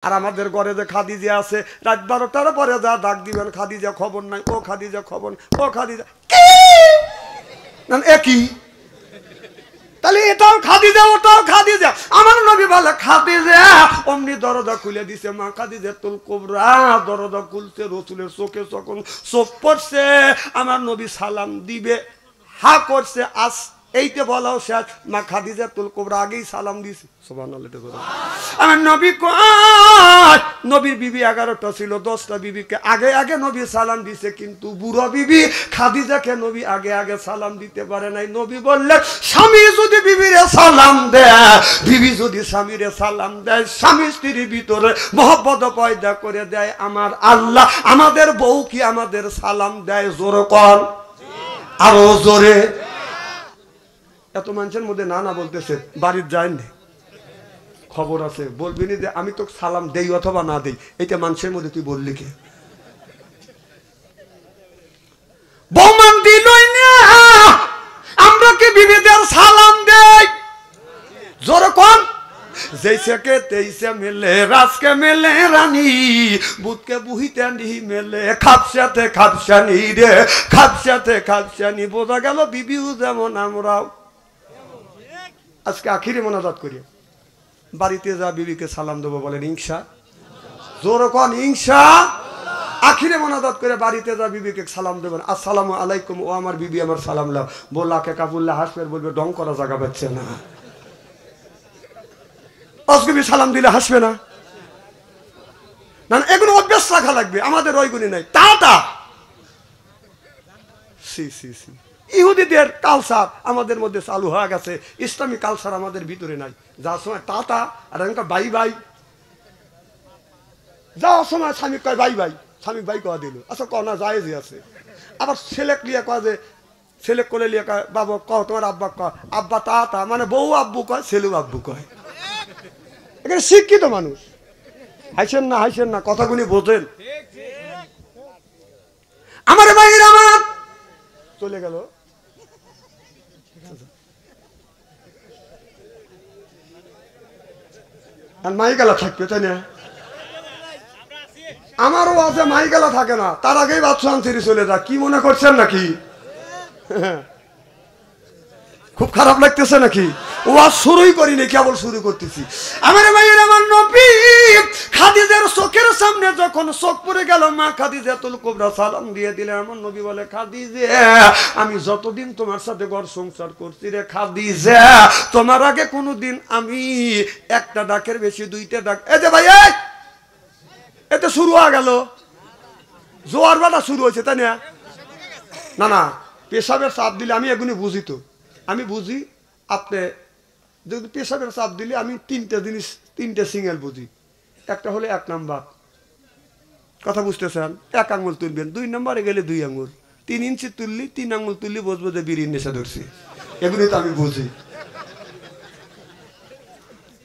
আর আমাদের ঘরে যে খাদিজা আছে, রাত 12টার পরে যা ডাক দিবেন, খাদিজা খবর নাই, ও খাদিজা খবর, ও খাদিজা একই। তাহলে এটাও খাদিজা, ওটাও খাদিজা। আমার নবী বলে খাদিজা, অমনি দরজা খুলে দিছে মা খাদিজাতুল কুবরা। দরজা খুলছে, রসুলের চোখে যখন চোখ পড়ছে, আমার নবী সালাম দিবে, হা করছে, আস এইতে বলাও শেষ। মা খাদিজাতুল কুবরা আগেই সালাম দিছে। সুবহানাল্লাহ। আমার নবী কয়, নবীর বিবি 11টা ছিল, 10টা বিবিকে আগে আগে নবী সালাম দিছে, কিন্তু বুড়ো বিবি খাদিজাকে নবী আগে আগে সালাম দিতে পারে নাই। নবী বললেন, স্বামী যদি বিবিরে সালাম দেয়, বিবি যদি স্বামীরে সালাম দেয়, স্বামী স্ত্রীর ভিতরে মহব্বত পয়দা করে দেয় আমার আল্লাহ। আমাদের বউ কি আমাদের সালাম দেয়? জোরে কর, আরো জোরে। এত মানুষের মধ্যে না না বলতেছে, বাড়ির যায়নি, খবর আছে, বলবি না যে আমি তো সালাম দেই অথবা না দেই। এটা মানুষের মধ্যে তুই বললি কে? বৌমান দিলই না, আমরা কি বিবিদের সালাম দেই? জোরে কোন? जैसे के तैसे मिले, रास के मिले रानी, बुध के बुहिते नहीं मिले, खापसाते खापसानी रे, खापसाते खापसानी। बोझा गेल बिबिও যেমন আমরাও। আজকে আখিরে মোনাজাত করি, বাড়িতে যা বিবিকে সালাম দেবো বলেন ইনশা। জোরে কোন ইনশা। আখিরে মোনাজাত করে বাড়িতে যা বিবিকে সালাম দেবেন, আসসালামু আলাইকুম, ও আমার বিবি আমার সালাম লাও। বললাকে কাবুল্লাহ হাসবে, বলবে ডং করা জায়গা পাচ্ছে না। অসগবি সালাম দিলে হাসবে না? না, এগুলো অভ্যাস রাখা লাগবে, আমাদের ওইগুলি নাই। টাটা সি সি সি ইহুদিদের কালচার আমাদের মধ্যে চালু হয়ে গেছে, ইসলামী কালচার আমাদের ভিতরে নাই। যার সময় টাটা আর বাই বাই, যাওয়ার সময় স্বামী কয় বাই বাই, স্বামী বাই কয়া দিল, আচ্ছা কনা যায় যে আছে। আবার ছেলেক লিয়ে কয় যে, ছেলে কোলে লিয়ে কয় বাবা কহ তোমার আব্বা কয়, আব্বা টাটা মানে বউ আব্বু কয়, ছেলেও আব্বু কয়। এখানে শিক্ষিত মানুষ। হাসেন না, হাসেন না, কথাগুলি বোঝেন। আমার ভাইয়ের আমার চলে গেল। আর মাইগালা থাকবে, তাই না? আমারও আছে, মাইগালা থাকে না, তার আগেই বাদশাহ ছেড়ে চলে যা। কি মনে করছেন নাকি? খুব খারাপ লাগতেছে নাকি? ওয়াজ শুরুই করিনি, কেবল শুরু করতেছি। আমার ভাইয়ের আমার নবী খাদিজার চোখের সামনে যখন চোখ পড়ে গেল, মা খাদিজাতুল কুবরা সালাম দিয়ে দিলেন। আমার নবী বলে, খাদিজা, আমি যতদিন তোমার সাথে ঘর সংসার করছি রে খাদিজা, তোমার আগে কোনোদিন আমি একটা ডাকের বেশি দুইটা ডাক। এই যে ভাই, এতে শুরু হয়ে গেল, জোয়ার বাটা শুরু হয়েছে, তাই না? না না, পেশাবের চাপ দিলে আমি এগুলি বুঝি, তো আমি বুঝি। আপনি যদি পেশাবের চাপ দিলে আমি তিনটা জিনিস, তিনটা সিঙ্গেল বুঝি। একটা হলে 1 নাম্বার, কথা বুঝতেছেন? 1 আঙুল তুলবেন, 2 নম্বরে গেলে 2 আঙুল, 3 ইঞ্চি তুললি 3 আঙুল তুললি বুঝবো যে বিড়ির নেশা ধরছি। এগুলি তো আমি বুঝি।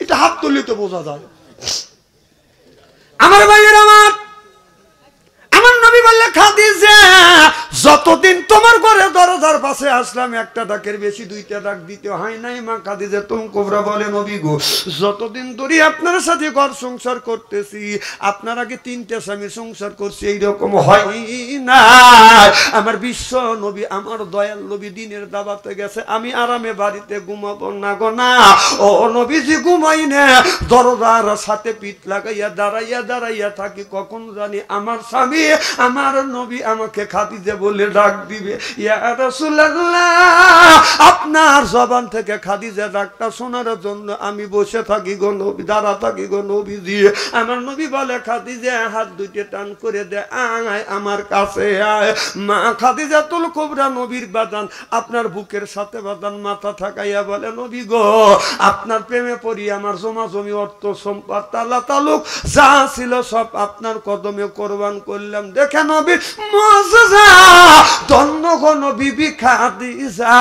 এটা হাত তুললি তো বোঝা যায়। আমার ভাইয়ের আমার নবী বললে, খাদিজা, যতদিন তোমার ঘরে দরজার পাশে আসলাম, একটা ডাকের বেশি দুইটা ডাক দিতে হয় নাই। মা খাদিজাতুল কুবরা বলে, নবী গো, যতদিন ধরে আপনার সাথে ঘর সংসার করতেছি, আপনার আগে 3টা স্বামী সংসার করছি, এইরকম হয় না। আমার বিশ্ব নবী, আমার দয়াল নবী দিনের দাওয়াতে গেছে, আমি আরামে বাড়িতে ঘুমাবো না গো না। ও নবীজি ঘুমাই না, দরজার সাথে পিঠ লাগাইয়া দাঁড়াইয়া দাঁড়াইয়া থাকি, কখন জানি আমার স্বামী, আমার নবী আমাকে খাদিজা বলে ডাক দিবে। ইয়া রাসূলুল্লাহ, আপনার জবান থেকে খাদিজা ডাকটা শোনার জন্য আমি বসে থাকি গো নবী, দাঁড়া থাকি গো নবীজি। আমার নবী বলে, খাদিজা, হাত দুইটা টান করে দে, আয় আমার কাছে আয়। মা খাদিজাতুল কুবরা নবীর বাদান আপনার বুকের সাথে বাদান মাথা ঠাকাইয়া বলে, নবী গো, আপনার প্রেমে পড়ি আমার জমা জমি অর্থ সম্পদ তালা তালুক যা ছিল সব আপনার কদমে কোরবান করলাম। দেখে নবীর মুজিজা, ধন্য গো নবী খাদিজা,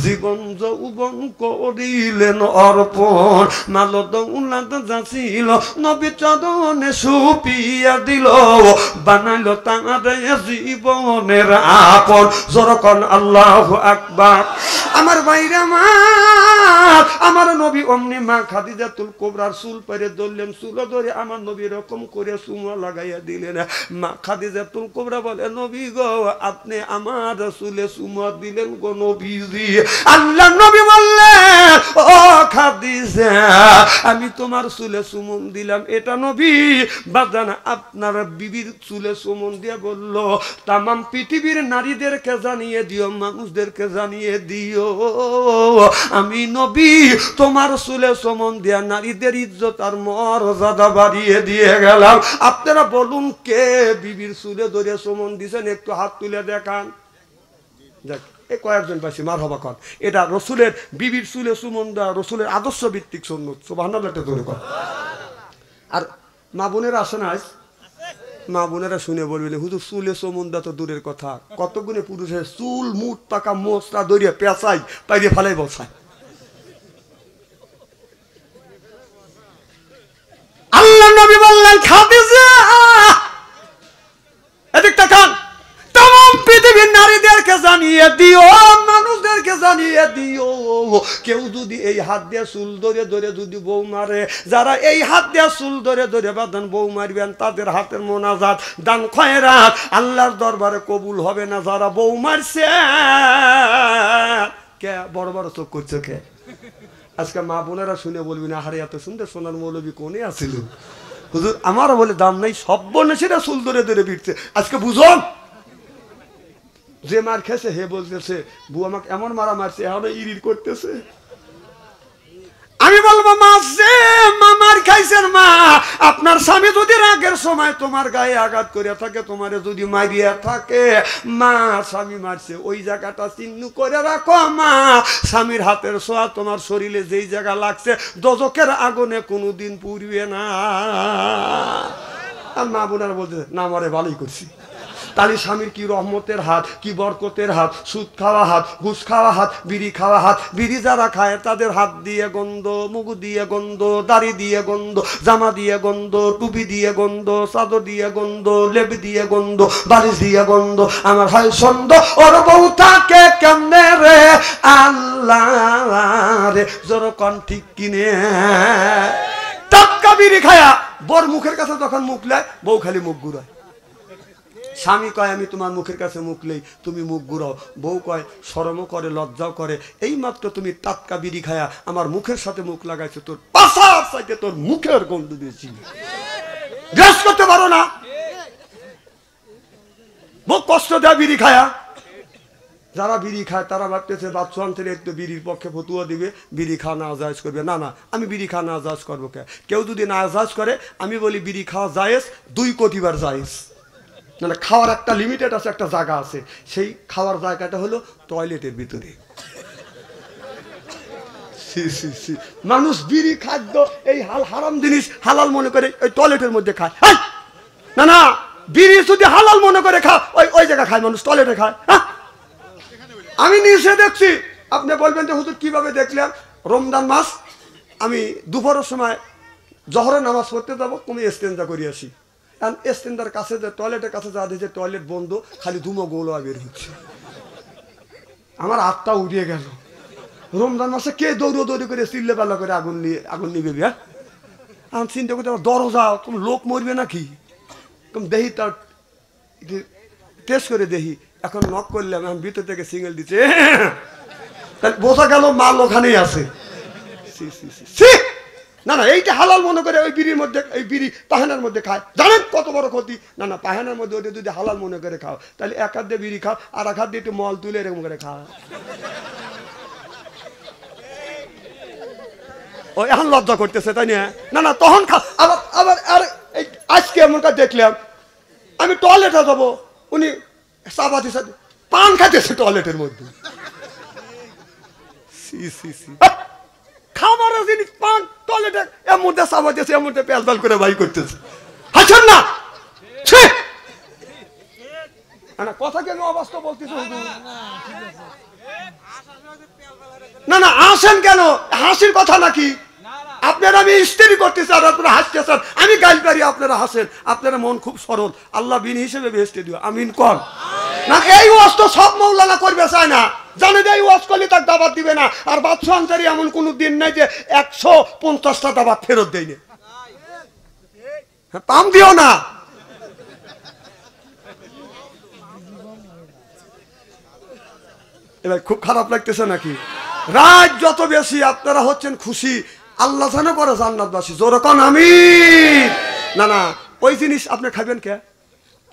জীবন যৌবন করিলেন অর্পণ, মাল দৌলত যা ছিল নবী চরণে সুপিয়া দিল, বানাইল তাঁর জীবনের আপন। জোরে কোন আল্লাহু আকবার। আমার বাইরে আমার নবী অমনি মা খাদিজাতুল কুবরার চুল পেরে ধরলেন, চুল ধরে আমার নবী এরকম করে চুমা লাগাইয়া দিলেন। মা খাদিজাতুল কুবরা বলে, নবী গো আপনি আমার চুলে চুমা দিলেন গো নবীজি। আল্লাহ নবী বললেন, ও খাদিজা আমি তোমার চুলে চুমন দিলাম, এটা নবী বাজান আপনার বিবির চুলে চুমন দিয়ে বলল, তামাম পৃথিবীর নারীদেরকে জানিয়ে দিও, মানুষদেরকে জানিয়ে দিও আমি নবী তোমার চুলে চুমন দিয়া নারীদের ইজ্জত আর মর্যাদা বাড়িয়ে দিয়ে গেলাম। আপনারা বলুন কে বিবির চুলে ধরে চুমন দিছেন, একটু হাত তুলে দেখান। দেখ এই কয়েকজন পাইছি মার হবা কর, এটা রসুলের বিবির চুলে চুমন দেওয়া রসুলের আদর্শ ভিত্তিক সুন্নত। সুবহানাল্লাহ ধরে কর। আর মা বোনেরা আসে না, মা বোনেরা শুনে বলবেন হুজুর চুলে চুমন দেওয়া তো দূরের কথা, কত গুণে পুরুষের চুল মুঠ পাকা মোচটা দরিয়া পেঁচাই পাইরে ফালাই বসায়। আল্লাহ নবী বললেন, খাদিজা এদিকটা খান, तमाम পৃথিবীর নারীদেরকে জানিয়ে দিও, মানুষদেরকে জানিয়ে দিও, কেউ যদি এই হাত দিয়ে চুল ধরে ধরে যদি বউ মারে, যারা এই হাত দিয়ে চুল ধরে ধরে বাঁধান বউ মারবেন, তাদের হাতের মোনাজাত দান খয়রাত আল্লাহর দরবারে কবুল হবে না। যারা বউ মারছে কে বড় বড় চোখ করছে কে? আজকে মা বোনেরা শুনে বলবি না, হারে এত সুন্দর সোনার মৌলবী কোনে আছিল হুজুর, আমারও বলে দাম নাই, সব বনেছেরা চুল ধরে ধরে বিটছে। আজকে বুঝুন, যে মার খেয়েছে হে বলতেছে বউ আমাকে এমন মারা মারছে, এখন ইরির করতেছে। আমি বলবো মা যে মামার খাইছেন মা, আপনার স্বামী যদি রাগের সময় তোমার গায়ে আঘাত করে থাকে, তোমারে যদি মারিয়া থাকে, মা স্বামী মারছে ওই জায়গাটা চিহ্ন করে রাখো মা, স্বামীর হাতের ছোঁয়া তোমার শরীরে যেই জায়গা লাগছে দোজকের আগুনে কোনোদিন পুড়বে না। আর মা বোনার বলতে না আমারে ভালোই করছি। তাহলে স্বামীর কি রহমতের হাত, কি বরকতের হাত, সুদ খাওয়া হাত, ঘুষ খাওয়া হাত, বিড়ি খাওয়া হাত। বিড়ি যারা খায় তাদের হাত দিয়ে গন্ধ, মুখ দিয়ে গন্ধ, দাড়ি দিয়ে গন্ধ, জামা দিয়ে গন্ধ, টুপি দিয়ে গন্ধ, চাদর দিয়ে গন্ধ, লেপ দিয়ে গন্ধ, বালিশ দিয়ে গন্ধ। আমার হয় সন্দ ওর বউ থাকে কেমনে রে আল্লাহ রে, জোর কন ঠিক কিনে টাটকা বিড়ি খায়া বর মুখের কাছে যখন মুখ লেয় বউ খালি মুখ ঘুরায়। স্বামী কয় আমি তোমার মুখের কাছে মুখ লই, তুমি মুখ ঘুরাও। বউ কয় শরমও করে লজ্জাও করে, এই মাত্র তুমি টাটকা বিড়ি খায়া আমার মুখের সাথে মুখ লাগাইছো, তোর পাশার সাইতে তোর মুখের গন্ধ দিয়েছি, গ্রাস করতে পারো না। বহু কষ্ট দেয় বিড়ি খায়া। যারা বিড়ি খায় তারা ভাবতেছে বাচ্চান থেকে একটু বিড়ির পক্ষে ফতুয়া দিবে, বিড়ি খাওয়া না জায়েজ করবে। না না, আমি বিড়ি খাওয়া না জায়েজ করবো কে? কেউ যদি না জায়েজ করে আমি বলি বিড়ি খাওয়া জায়েজ, 2 কোটিবার জায়েজ। না না, খাওয়ার একটা লিমিটেড আছে, একটা জায়গা আছে, সেই খাওয়ার জায়গাটা হলো টয়লেটের ভিতরে। মানুষ বিড়ি খাদ্য এই হারাম জিনিস হালাল মনে করে ওই টয়লেটের মধ্যে খায়। না না, বিড়ি যদি হালাল মনে করে খা, ওই জায়গা খায় মানুষ, টয়লেটে খায়। আমি নিজে দেখছি। আপনি বলবেন যে হুজুর কিভাবে দেখলাম? রমজান মাস আমি দুপুরের সময় জহরের নামাজ পড়তে যাবো, তুমি ইস্তেঞ্জা করে আসি। এস্তেন্দার কাছে যে টয়লেটের কাছে যা দিয়েছে টয়লেট বন্ধ, খালি ধুমো গোলা বের হচ্ছে। আমার হাতটা উড়িয়ে গেল। রমজান মাসে কে দৌড়ি করে চিল্লে পাল্লা করে আগুন নিবে? হ্যাঁ, আমি চিন্তা করতে দরজা কোন লোক মরবে নাকি, দেহি তার টেস্ট করে দেখি। এখন নক করলাম, এখন ভিতর থেকে সিঙ্গেল দিচ্ছে, বোঝা গেল মাল ওখানেই আছে। না না, এইটা হালাল মনে করে ওই বিড়ির মধ্যে, এই বিড়ি পাহানার মধ্যে খায়। জানেন কত বড় ক্ষতি? না না, পাহানার মধ্যে ওটা যদি হালাল মনে করে খাও, তাহলে এক হাত দিয়ে বিড়ি খাও, আর এক হাত দিয়ে একটু মল তুলে এরকম করে খাও। ও এখন লজ্জা করতেছে, তাই না? না না, তখন খা। আবার আবার আর আজকে এমন কাজ দেখলাম, আমি টয়লেটে যাবো, উনি চাপাতি সাথে পান খাইতেছে টয়লেটের মধ্যে। খাবারের জিনিস পান টয়লেটে, এর মধ্যে চাপাতিছে, এর মধ্যে পেঁয়াজ করে বাই করতেছে। হাসেন না, কথা কেন অবাস্তব বলতেছে? না না, আসেন কেন? হাসির কথা নাকি? আপনারা আমি স্ত্রী করতেছি আর আপনারা হাসতেছেন, আমি গাইল পারি, আপনারা হাসেন। আপনারা মন খুব সরল, আল্লাহ বিন হিসেবে বেহেশতে দিও। আমিন কর। না এই ওয়াজ তো সব মৌলানা করবে চায় না, জানে যে এই ওয়াজ করলে তার দাবাত দিবে না। আর বাদশাহ আনসারী এমন কোনো দিন নাই যে 150টা দাবাত ফেরত দেয়নি। পাম দিও না। এবার খুব খারাপ লাগতেছে নাকি? রাত যত বেশি আপনারা হচ্ছেন খুশি, আল্লাহ জানে করে জান্নাতবাসী। জোরে কোন আমিন। না না, ওই জিনিস আপনি খাবেন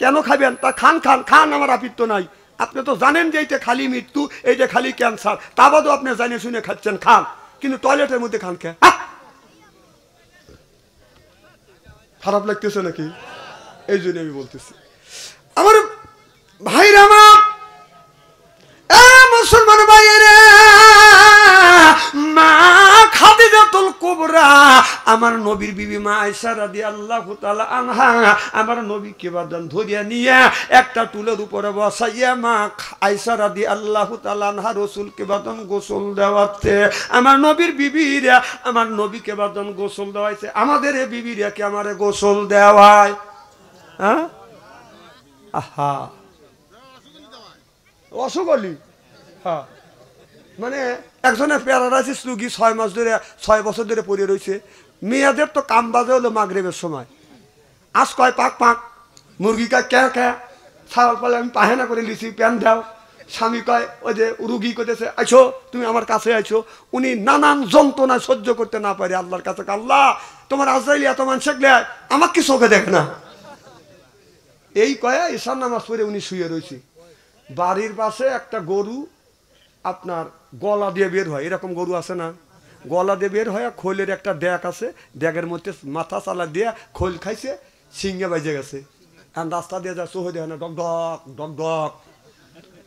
কেন খাবেন? তা খান খান খান, আমার আপিত্য নাই। আপনি তো জানেন যে এইটা খালি মৃত্যু, এইটা খালি ক্যান্সার, তা বাদেও আপনি জানিয়ে শুনে খাচ্ছেন, খান। কিন্তু টয়লেটের মধ্যে খান কে? খারাপ লাগতেছে নাকি? এই জন্য আমি বলতেছি আমার ভাইরা, আমার মুসলমান ভাইয়েরা, মা খাদিজাতুল কুবরা, আমার নবীর বিবি মা আয়েশা রাদিয়াল্লাহু তাআলা আনহা, আমার নবীকে বাদান ধরিয়া নিয়ে একটা টুলের উপরে বসাইয়া মা আয়েশা রাদিয়াল্লাহু তাআলা আনহা রাসূলকে বাদান গোসল দেওয়াতে, আমার নবীর বিবিরা আমার নবীকে বাদান গোসল দেওয়াইছে। আমাদের এই বিবিরা কি আমারে গোসল দেওয়ায়? হ্যাঁ, আহা অসুগলি। হ্যাঁ, মানে একজনের প্যারালাইসিস রুগী 6 বছর ধরে পড়ে রয়েছে। মেয়েদের তো কাম বাজে হলো মাগরিবের সময়, আজ কয় পাক পাক, মুরগি কয় ক্যা ক্যা, ছাগল পালে আমি পাহেনা করে লিছি, প্যান দাও। স্বামী কয় ওই যে রুগী করতেছে, আইছো তুমি আমার কাছে আইছো। উনি নানান যন্ত্রণা সহ্য করতে না পারে আল্লাহর কাছে, আল্লাহ তোমার আজরাইল এত মানুষ আমার কি চোখে দেখে না। এই কয়ে ঈশান নামাজ পড়ে উনি শুয়ে রয়েছে। বাড়ির পাশে একটা গরু আপনার গলা দিয়ে বের হয়, এরকম গরু আছে না, গলা দিয়ে বের হয়, খোলের একটা ড্যাক আছে, ড্যাগের মধ্যে মাথা চালা দিয়ে খোল খাইছে, সিংহে বাজে গেছে। এখন রাস্তা দিয়ে যা চোহ দেয় না, ডক ডক ডক ডক,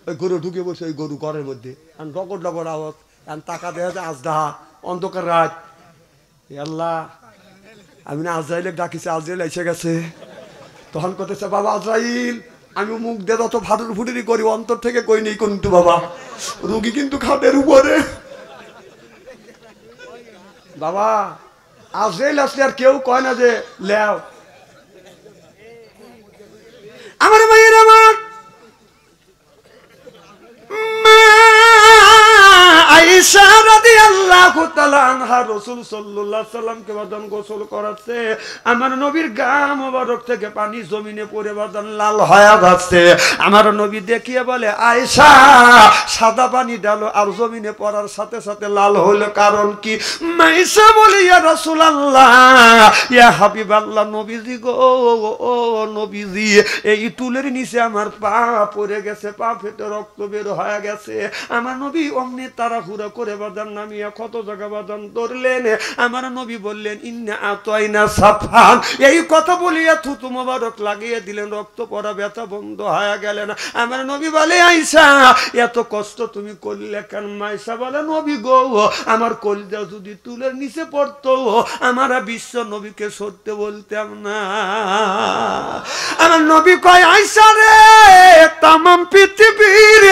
ওই গরু ঢুকে বসে ওই গরু ঘরের মধ্যে, এখন ডগর ডগর আওয়াজ, এখন টাকা দেওয়া যায় আজদাহা, অন্ধকার রাত। আল্লাহ, আমি না আজরাইলে ডাকিছে, আজরাইল এসে গেছে। তখন করতেছে, বাবা আজরাইল, আমি মুখ দিয়ে যত ফাটুর ফুটুরি করি অন্তর থেকে কই নেই কিন্তু বাবা, রুগী কিন্তু খাটের উপরে। বাবা আজরাইল আসলে আর কেউ কয় না যে লেও। আমার ভাইয়ের, আমার আয়েশা রাদিয়াল্লাহু তাআলা আনহা রাসূল সাল্লাল্লাহু আলাইহি সাল্লামকে বাদান গোসল করাচ্ছে। আমার নবীর গা মোবারক থেকে পানি জমিনে পড়ে বাদান লাল হয়ে যাচ্ছে। আমার নবী দেখিয়ে বলে, আয়েশা সাদা পানি ডালো, আর জমিনে পড়ার সাথে সাথে লাল হলো কারণ কি? আয়েশা বলে, ইয়া রাসূলুল্লাহ, ইয়া হাবিবাল্লাহ, নবীজি গো, ও নবীজি, এই টুলের নিচে আমার পা পড়ে গেছে, পা ফেটে রক্ত বের হয়ে গেছে। আমার নবী অমনি তাড়াহুড়া করে বাদান নামিয়া কত জায়গা বাদান ধরলেন। আমার নবী বললেন, ইন্না আতাইনা সাফান, এই কথা বলিয়া থুতু মোবারক লাগিয়ে দিলেন, রক্ত পড়া ব্যথা বন্ধ হয়ে গেলেন। আমার নবী বলে, আয়েশা এত কষ্ট তুমি করলে কেন? আয়েশা বলে, নবী গো, আমার কলিজা যদি তুলের নিচে পড়তো, আমার বিশ্ব নবীকে সরতে বলতাম না। আমার নবী কয়, আয়েশা রে, তামাম পৃথিবীর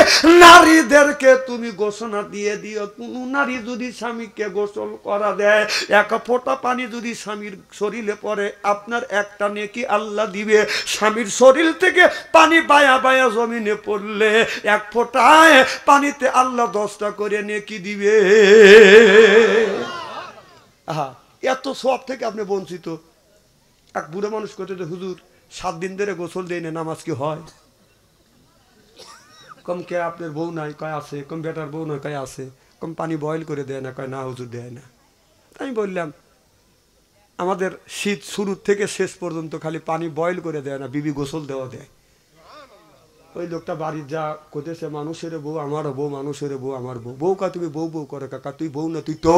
নারীদেরকে তুমি ঘোষণা দিয়ে দিও, কোন নারী যদি স্বামীকে গোসল করা দেয়, এক ফোঁটা পানি যদি স্বামীর শরীরে পড়ে, আপনার একটা নেকি আল্লাহ দিবে। স্বামীর শরীর থেকে পানি বায়া বায়া জমিনে পড়লে এক ফোঁটায় পানিতে আল্লাহ 10টা করে নেকি দিবে। আহা, এত সব থেকে আপনি বঞ্চিত। এক বুড়ো মানুষ করতে, হুজুর 7 দিন ধরে গোসল দেয় না, নামাজ কি হয়? কম কে আপনার বউ নাই? কয় আছে। কম বেটার বউ নয়? কয় আছে। কম পানি বয়েল করে দেয় না? কয় না হুজুর দেয় না। আমি বললাম, আমাদের শীত শুরুর থেকে শেষ পর্যন্ত খালি পানি বয়েল করে দেয় না, বিবি গোসল দেওয়া দেয়। ওই লোকটা বাড়ির যা কোথেছে, মানুষের বউ, আমারও বউ, মানুষের বউ, আমার বউ। বউ কা তুমি বউ বউ করে, কাকা তুই বউ না, তুই তো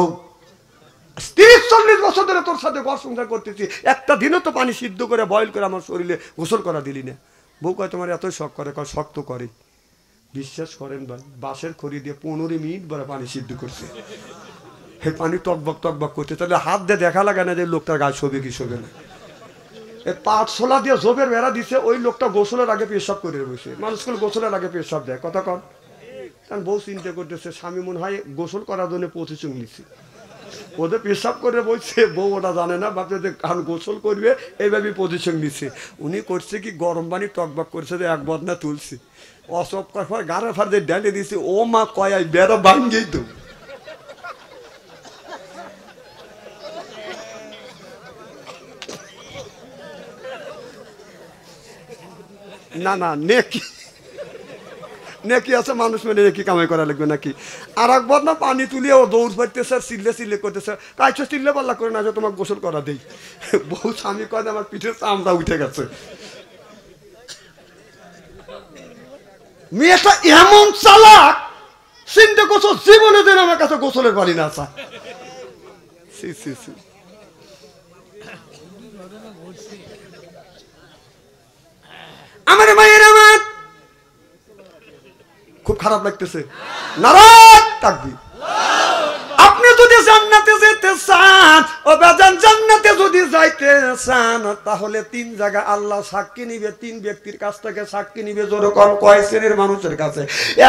30-40 বছর ধরে তোর সাথে ঘর সংসার করতেছি, একটা দিনও তো পানি সিদ্ধ করে বয়েল করে আমার শরীরে গোসল করা দিলি না। বউ কয়, তোমার এতই শখ করে? কয় শক্ত করে। বিশ্বাস করেন ভাই, বাঁশের খড়ি দিয়ে 15 মিনিট বড় পানি সিদ্ধ করছে। হে পানি টকবক টকবক করছে। তাহলে হাত দিয়ে দেখা লাগে না যে লোকটার গায়ে শোবে কি শোবে না। এই পাটশোলা দিয়ে জোবের বেড়া দিছে, ওই লোকটা গোসলের আগে পেশাব করে বসে। মানুষগুলো গোসলের আগে পেশাব দেয়, কথা কন। কারণ বউ চিন্তা করতেছে, স্বামী মনে হয় গোসল করার জন্য 25 নিচ্ছে, ওদের পেশাব করে বলছে। বউ ওটা জানে না, ভাবছে যে কারণ গোসল করবে এইভাবে 25 নিচ্ছে। উনি করছে কি, গরম পানি টকবক করছে যে 1 বদনা তুলছে, অসব করার গাড়ে ফার দিয়ে ডেলে দিছে ও মা কয় বেড়া ভাঙ্গেই তো না না নেকি নেকি আছে মানুষ মানে নেকি কামাই করা লাগবে নাকি আর একবার না পানি তুলিয়ে ও দৌড় পাইতেছে আর চিল্লে চিল্লে করতেছে কাইছো চিল্লে পাল্লা করে না যে তোমাকে গোসল করা দেই বহু স্বামী কয় আমার পিঠের চামড়া উঠে গেছে মেয়েটা এমন চালাক চিন্তা করছো জীবনে দিন আমার কাছে গোসলের পানি না আসা আমার মায়ের আমার খুব খারাপ লাগতেছে নারাজ তাকবীর আপনি যদি জান্নাতে যেতে চান ও বাজান জান্নাতে যদি যাইতে চান তাহলে তিন জায়গা আল্লাহ সাক্ষী নিবে তিন ব্যক্তির কাছ থেকে সাক্ষী নিবে যেরকম কয় শ্রেণীর মানুষের কাছে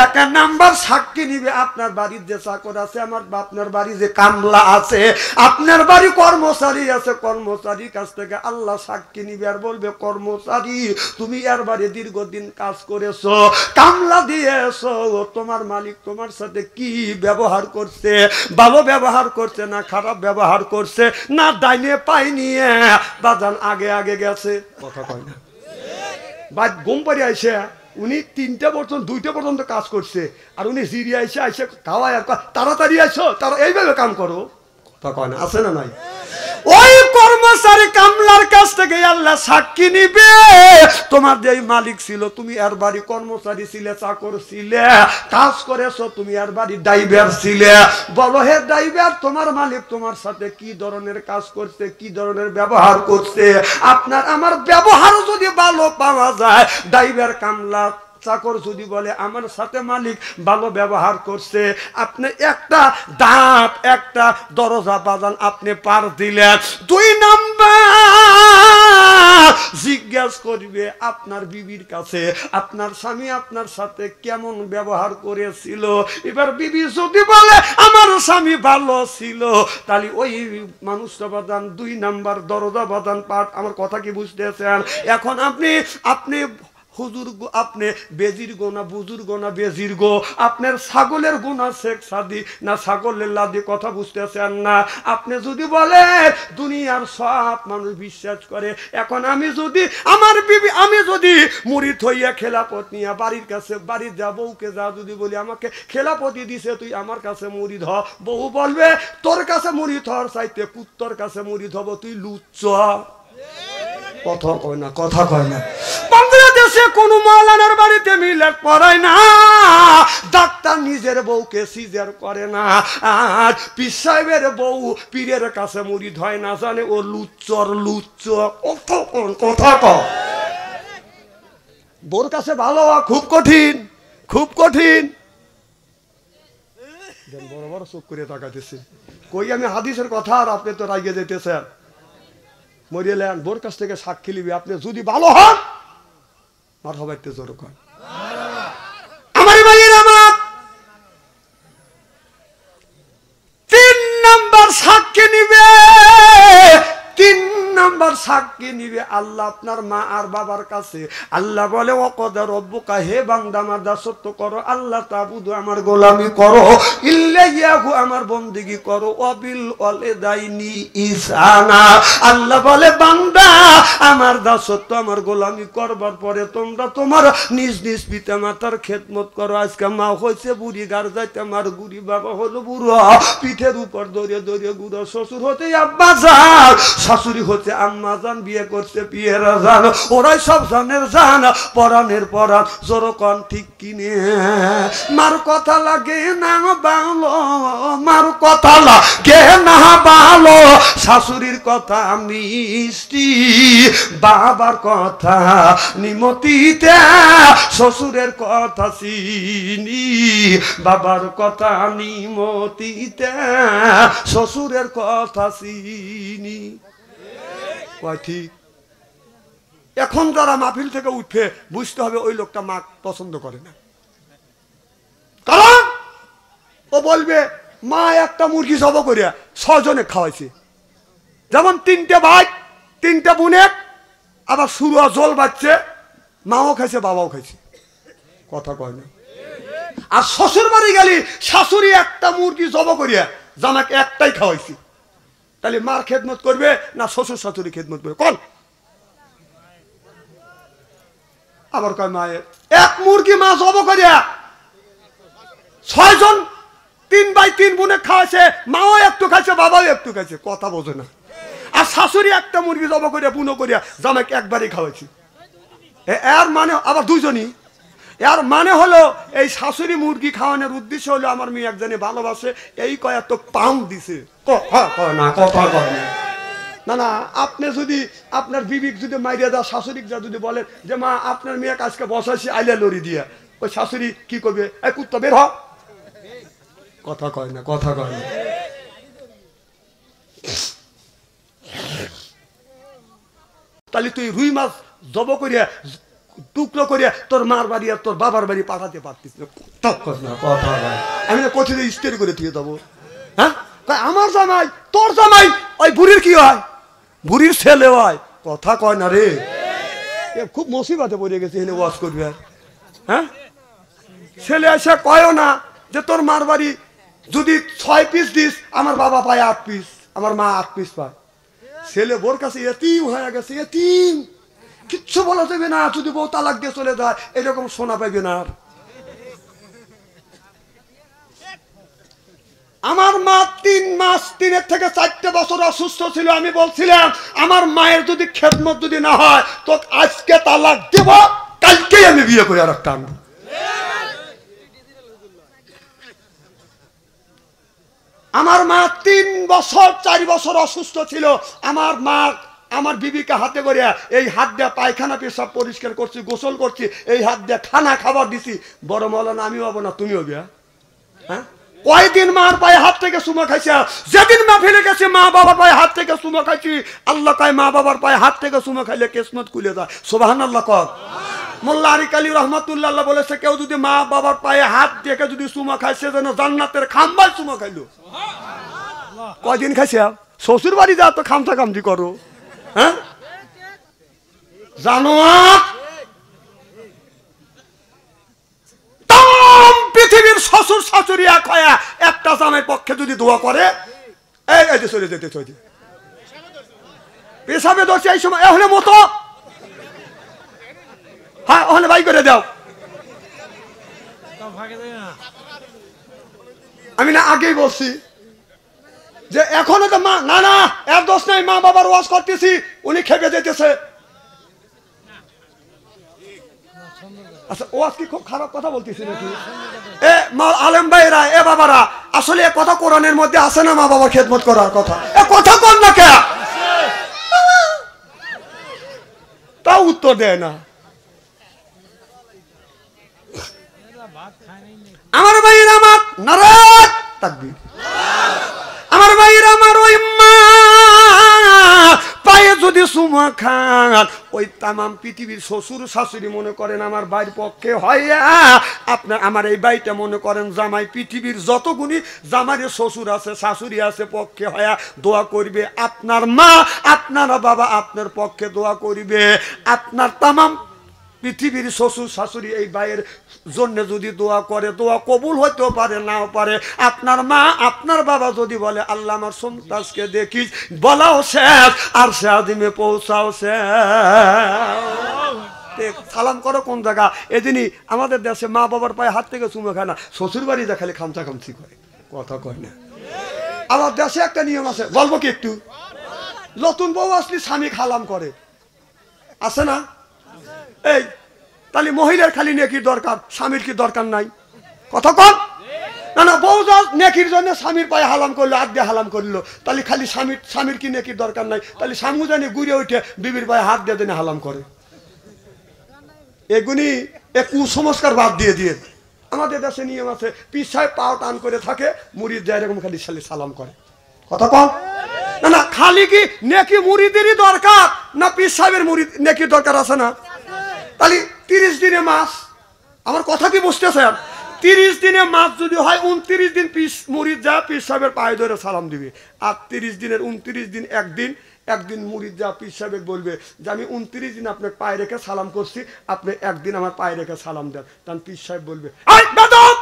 এক নাম্বার সাক্ষী নিবে আপনার বাড়ির যে চাকর আছে আমার আপনার বাড়ি যে কামলা আছে আপনার বাড়ি কর্মচারী আছে কর্মচারীর কাছ থেকে আল্লাহ সাক্ষী নিবে আর বলবে কর্মচারী তুমি এর বাড়ি দীর্ঘদিন কাজ করেছো কামলা দিয়েছো তোমার মালিক তোমার সাথে কি ব্যবহার করছে ভালো ব্যবহার করছে না খারাপ ব্যবহার করছে না ডাইনে পাই নিয়ে বাজান আগে আগে গেছে কথা কয় না বা ঘুম পাড়ি আইসে উনি 3টা পর্যন্ত 2টা পর্যন্ত কাজ করছে আর উনি জিরিয়ে আইসে আইসে খাওয়ায় আর তাড়াতাড়ি আইসো তারা এইভাবে কাম করো কথা কয় না আছে না নাই ওই কর্মচারী কামলার কাছ থেকে আল্লাহ সাক্ষী নিবে তোমার যে মালিক ছিল তুমি এর বাড়ি কর্মচারী ছিলে চাকর ছিলে কাজ করেছো তুমি এর বাড়ি ড্রাইভার ছিলে বলো হে ড্রাইভার তোমার মালিক তোমার সাথে কি ধরনের কাজ করছে কি ধরনের ব্যবহার করছে আপনার আমার ব্যবহার যদি ভালো পাওয়া যায় ড্রাইভার কামলা চাকর যদি বলে আমার সাথে মালিক ভালো ব্যবহার করছে আপনি একটা দাঁত একটা দরজা বাজান আপনি পার দিলেন 2 নাম্বার জিজ্ঞাসা করবে আপনার বিবির কাছে আপনার স্বামী আপনার সাথে কেমন ব্যবহার করেছিল এবার বিবি যদি বলে আমার স্বামী ভালো ছিল তাহলে ওই মানুষটা বাজান 2 নাম্বার দরজা বাজান পার আমার কথা কি বুঝতেছেন এখন আপনি হুজুর গো আপনি বেজির গো না বুজুর্গ না বেজির গো আপনার ছাগলের গুণা শেখ সাদি না ছাগলের লাদি কথা বুঝতেছেন না আপনি যদি বলে দুনিয়ার সব মানুষ বিশ্বাস করে এখন আমি যদি আমার বিবি আমি যদি মুরিদ হইয়া খেলাপত নিয়ে বাড়ির কাছে বাড়ির যা বউকে যা যদি বলি আমাকে খেলাপতি দিছে তুই আমার কাছে মুরিদ হ বউ বলবে তোর কাছে মুরিদ হওয়ার চাইতে কুত্তর কাছে মুরিদ হব তুই লুচ্চ কথা কয় না কথা কয় না বাংলাদেশে কোন মাওলানার বাড়িতে মিলাদ পড়ায় না ডাক্তার নিজের বউকে সিজার করে না আর পীর সাহেবের বউ পীরের কাছে মুরিদ হয় না জানে ও লুচ্চর লুচ্চ কথা কয় বোর কাছে ভালো হওয়া খুব কঠিন খুব কঠিন বড় বড় চোখ করে তাকাইতেছে কই আমি হাদিসের কথা আর আপনি তো রাগিয়ে যেতেছেন মরিয়েলেন বোর কাছ থেকে সাক্ষী নিবি আপনি যদি ভালো হন মারহাবা একটু জোর কর আমার ভাইয়ের আমার 3 নাম্বার সাক্ষী নিবে 3 নাম্বার সাক্ষী নিবে আল্লাহ আপনার মা আর বাবার কাছে আল্লাহ বলে ওয়াকাদা রব্বুকা হে বান্দা আমার দাসত্ব করো আল্লাহ তাবুদু আমার গোলামি করো ইল্লাহু আমার বندگی করো ওয়াবিল ওয়ালিদাইনি ইহসানা আল্লাহ বলে বান্দা আমার দাসত্ব আমার গোলামি করবার পরে তোমরা তোমার নিজ নিজ পিতামাতার খেদমত করো আজকে মা হইছে বুড়ি গার যাইতে আমার গুড়ি বাবা হলো বুড়ো পিঠের উপর দড়িয়ে দড়িয়ে গুড়ো শ্বশুর হতে আব্বা জান শাশুড়ি হতে আম্মা জান বিয়ে করছে পিয়েরা জান ওরাই সব জানের জান পরাণের পরাণ জোরকন ঠিক কিনে মার কথা লাগে না ভালো মার কথা লাগে না ভালো শাশুড়ির কথা মিষ্টি বাবার কথা নিমতিতে শ্বশুরের কথা চিনি বাবার কথা নিমতিতে শ্বশুরের কথা চিনি ঠিক এখন যারা মাহফিল থেকে উঠে বুঝতে হবে ওই লোকটা মা পছন্দ করে না কারণ ও বলবে মা একটা মুরগি জব করিয়া 6 জনে খাওয়াইছে যেমন 3টে ভাই 3টে বোনে আবার শুরু জল বাচ্চে মাও খাইছে বাবাও খাইছে কথা কয় না। আর শ্বশুর বাড়ি গেলি শাশুড়ি একটা মুরগি জব করিয়া জামাকে একটাই খাওয়াইছি, তাহলে মার খেদমত করবে না শ্বশুর শাশুড়ি খেদমত করবে কোন? আবার কয় মায়ের এক মুরগি মা জব করিয়া 6 জন 3 ভাই 3 বোনে খাওয়াইছে, মাও একটু খাইছে বাবাও একটু খাইছে, কথা বোঝে না। আর শাশুড়ি একটা মুরগি জব করিয়া বুনো করিয়া জামাকে একবারই খাওয়াইছি, এর মানে আবার দুজনই। এর মানে হলো এই শাশুড়ি মুরগি খাওয়ানোর উদ্দেশ্য হলো আমার মেয়ে একজনে ভালোবাসে, এই কয়েক তো পাউন্ড দিছে। না না, আপনি যদি আপনার বিবিক যদি মাইরিয়া দা শাশুড়ি যা যদি বলেন যে মা আপনার মেয়ে আজকে বসাইছি আইলা লড়ি দিয়া, ওই শাশুড়ি কি করবে? এই কুত্তা বের হ, কথা কয় না, কথা কয় না। তাহলে তুই রুই মাছ জব করিয়া টুকরো করিয়া তোর মার বাড়ি আর তোর বাবার বাড়ি পাঠাতে পারতিস না, আমি না কোথায় স্টেরি করে দিয়ে দেবো? হ্যাঁ, আমার জামাই তোর জামাই ওই বুড়ির কি হয়? বুড়ির ছেলে হয়, কথা কয় না রে। খুব মুসিবতে পড়ে গেছে, এনে ওয়াজ করবে। হ্যাঁ, ছেলে এসে কয়ও না যে তোর মার বাড়ি যদি 6 পিস দিস আমার বাবা পায় 8 পিস, আমার মা 8 পিস পায়। ছেলে বোর কাছে এতিম হয়ে গেছে, এতিম, কিচ্ছু বলা যাবে না, যদি বউ তালাক দিয়ে চলে যায় এরকম শোনা পাইবে না। আমার মা 3 মাস 3 থেকে 4 বছর অসুস্থ ছিল। আমি বলছিলাম আমার মায়ের যদি খেদমত যদি না হয় তো আজকে তালাক দেব, কালকেই আমি বিয়ে করে আর একটা আনবো। আমার মা 3 বছর 4 বছর অসুস্থ ছিল। আমার মা আমার বিবিকে হাতে করে এই হাত দিয়ে পায়খানা পেশাব পরিষ্কার করছি, গোসল করছি, এই হাত দিয়ে খানা খাবার দিছি। বড় মৌলানা আমি হবো না তুমি হবে? হ্যাঁ, কয়দিন মার পায়ে হাত থেকে চুমা খাইছে? যেদিন মা ফেলে গেছে মা বাবার পায়ে হাত থেকে চুমা খাইছি। আল্লাহ কয় মা বাবার পায়ে হাত থেকে চুমা খাইলে কিসমত খুলে যায়। সুবহানাল্লাহ কর। মোল্লা আরিক আলী রহমাতুল্লাহ বলেছে কেউ যদি মা বাবার পায়ে হাত দিয়ে যদি চুমা খাইছে যেন জান্নাতের খাম্বায় চুমা খাইলো। কয়দিন খাইছে? শ্বশুর বাড়ি যা তো খামচা খামচি করো। হ্যাঁ, জানো পৃথিবীর শ্বশুর শাশুড়ি এক হয়, একটা জামাইয়ের পক্ষে যদি দোয়া করে এই যে চলে যেতে চলে পেশাবে দোষ এই সময় হলে মতো, হ্যাঁ ওখানে বাই করে দাও। আমি না আগেই বলছি যে এখনো তো মা না না এর দোষ নাই, মা বাবার ওয়াজ করতেছি উনি খেপে যেতেছে। আচ্ছা ওয়াজ কি খুব খারাপ কথা বলতেছি নাকি? এ মা আলেম ভাইরা, এ বাবারা, আসলে এ কথা কোরআনের মধ্যে আছে না মা বাবার খেদমত করার কথা? এ কথা কর না কে? তাও উত্তর দেয় না। আমার ভাইয়েরা আমার নারায়ণ তাকবীর, আমার ভাইয়েরা আমার ওই মা পায়ে যদি চুমা খান ওই তামাম পৃথিবীর শ্বশুর শাশুড়ি মনে করেন আমার ভাইয়ের পক্ষে হয়। আপনার আমার এই ভাইটা মনে করেন জামাই, পৃথিবীর যত গুণী জামাইয়ের শ্বশুর আছে শাশুড়ি আছে পক্ষে হয় দোয়া করবে। আপনার মা আপনার বাবা আপনার পক্ষে দোয়া করবে। আপনার তামাম পৃথিবীর শ্বশুর শাশুড়ি এই ভাইয়ের জন্য যদি দোয়া করে দোয়া কবুল হইতেও পারে নাও পারে। আপনার মা আপনার বাবা যদি বলে আল্লাহ আমার সন্তানকে দেখিস, বলাও শেষ আর সে আদিমে পৌঁছাও শেষ। সালাম করো কোন জায়গা? এদিনই আমাদের দেশে মা বাবার পায়ে হাত থেকে চুমো খায় না, শ্বশুর বাড়ি যা খালি খামচা খামচি করে, কথা কয় না। আমার দেশে একটা নিয়ম আছে, বলবো কি একটু? নতুন বউ আসলে স্বামী খালাম করে, আছে না? এই তাহলে মহিলার খালি নেকির দরকার, স্বামীর কি দরকার নাই? কথা কন না না, বউ যা নেকির জন্য স্বামীর পায়ে হালাম করলো, হাত দিয়ে হালাম করলো, তাহলে খালি স্বামীর কি নেকির দরকার নাই? তাহলে স্বামী জানি ঘুরে উঠে বিবির পায়ে হাত দিয়ে দিনে হালাম করে। এগুনি এ কুসংস্কার বাদ দিয়ে দিয়ে আমাদের দেশে নিয়ম আছে, পিছায় পাও টান করে থাকে, মুরিদ যায় এরকম খালি খালি সালাম করে। কথা কন না না, খালি কি নেকি মুরিদেরই দরকার না পীর সাহেবের মুরিদ নেকির দরকার আছে না? তাহলে 30 দিনে মাস, আমার কথা কি বুঝতেছেন? 30 দিনে মাস যদি হয় 29 দিন পিস মুরিদ যা পীর সাহেবের পায়ে ধরে সালাম দিবে, আর 30 দিনের 29 দিন একদিন একদিন মুরিদ যা পীর সাহেব বলবে যে আমি 29 দিন আপনার পায়ে রেখে সালাম করছি, আপনি একদিন আমার পায়ে রেখে সালাম দেন। তখন পীর সাহেব বলবে এই বেয়াদব,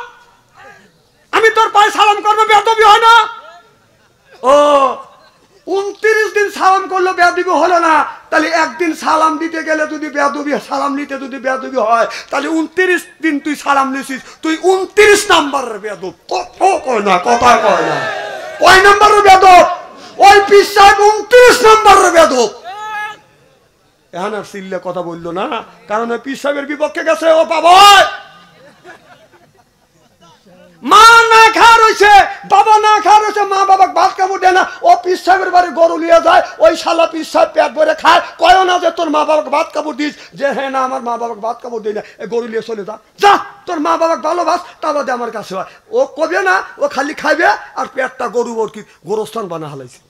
আমি তোর পায়ে সালাম করবো, বেয়াদবি হয় না? ও 29 দিন সালাম করলো বেয়াদবি হলো না, তাহলে একদিন সালাম দিতে গেলে যদি বেয়াদবি, সালাম নিতে যদি বেয়াদবি হয়, তাহলে 29 দিন তুই সালাম নিছিস, তুই 29 নাম্বারের বেয়াদব। কথা কয় না, কথা কয় না, কয় নাম্বারের বেয়াদব? ওই পীর সাহেব 29 নাম্বারের বেয়াদব। এখন আর সিল্লে কথা বললো না, কারণ ওই পীর সাহেবের বিপক্ষে গেছে। ও বাবা, মা না খাওয়া রয়েছে, বাবা না খাওয়া রয়েছে, মা বাবা ভাত কাপড় দেয় না, ও পীর সাহেবের বাড়ি গরু নিয়ে যায়, ওই শালা পীর সাহেব পেট ভরে খায়, কয় না যে তোর মা বাবাকে ভাত কাপড় দিস, যে হ্যাঁ না আমার মা বাবাকে ভাত কাপড় দিই না, গরু নিয়ে চলে যা, যা তোর মা বাবাকে ভালোবাস, তা বাদে আমার কাছে হয়। ও কবে না, ও খালি খাইবে আর পেটটা গরু বরকি গোরস্থান বানা হালাইছে।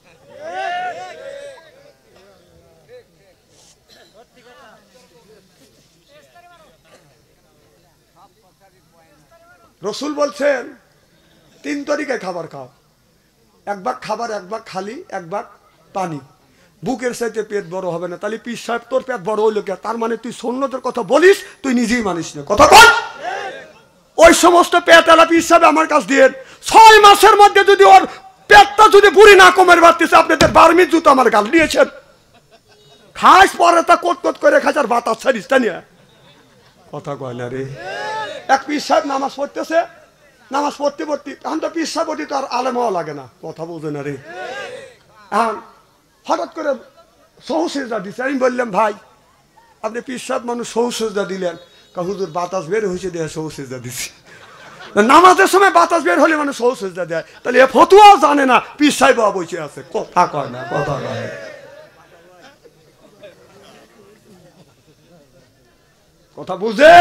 রসুল বলছেন 3 তরিকায় খাবার খাও, এক ভাগ খাবার, এক ভাগ খালি, এক ভাগ পানি। বুকের সাথে পেট বড় হবে না। তাহলে পীর সাহেব তোর পেট বড় হইলো কে? তার মানে তুই সুন্নতের কথা বলিস, তুই নিজেই মানিস না। কথা বল। ওই সমস্ত পেটওয়ালা পীর সাহেব আমার কাছ দিয়ে 6 মাসের মধ্যে যদি ওর পেটটা যদি বুড়ি না কমের বাড়তেছে, আপনাদের বার্মির জুতো আমার গাল নিয়েছেন, খাস পরে তা কোট কোট করে খাস আর বাতাস ছাড়িস তা নিয়ে। কথা কয় না রে। এক পীর সাহেব নামাজ পড়তেছে, নামাজ পড়তে পড়তে, এখন তো পীর সাহেব পড়তে তো আর আলেম হওয়া লাগে না। কথা বোঝে না রে। এখন হঠাৎ করে সহসেজা দিচ্ছে। আমি বললাম ভাই আপনি পীর সাহেব মানুষ সহসেজা দিলেন, হুজুর বাতাস বের হয়েছে দেয় সহসেজা দিচ্ছি। নামাজের সময় বাতাস বের হলে মানুষ সহসেজা দেয়, তাহলে এ ফতুয়াও জানে না, পীর সাহেব বসে আছে। কথা কয় না, কথা কয়। কথা বুঝে